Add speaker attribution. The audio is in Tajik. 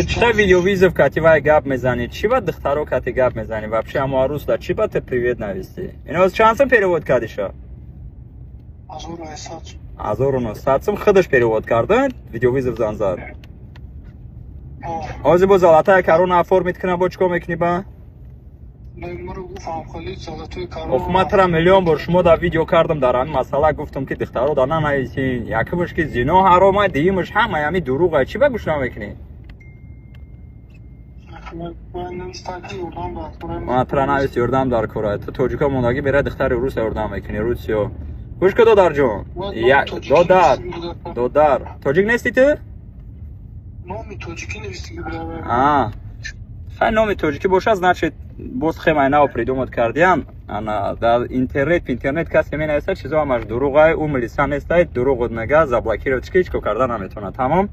Speaker 1: Читай видеовизов кативай гап мезани. Чӣ ба духтаро кати гап мезани? Вообще ама русла чӣ ба ты привет навести? Ино чанд сум перевод кардӣ шо?
Speaker 2: 1900.
Speaker 1: 1900 сум худаш перевод карда? Видеовизов занзад. Ҳозир бо золатаи корона оформит кина бо чико мекунӣ ба? Охмат тара миллион бор шумо да видео кардам дар ҳамин масъала гуфтам ки духтаро да нанависин. Якумаш ки зино ҳарома, дуюмаш ҳама ҳами дуруға. Чӣ ба гӯш намекунӣ? Ман тара навис ёрдам дар кора. Ту тоҷика мондагӣ бера духтари рус ёрдам мекунӣ. Русиё. Гӯш ку додарҷон. Додар. Тоҷик нести ту?
Speaker 2: Номи тоҷикӣ навистиги бирабар.
Speaker 1: Хай номи тоҷикӣ бошад, значит боз хемаи нав придумат кардиам. Ана дар интернет касе менависад чизо ҳамаш дуруғай, ӯ милиса нестай, дуруғ мега, заблокировать чико карда наметавонад. Тамом?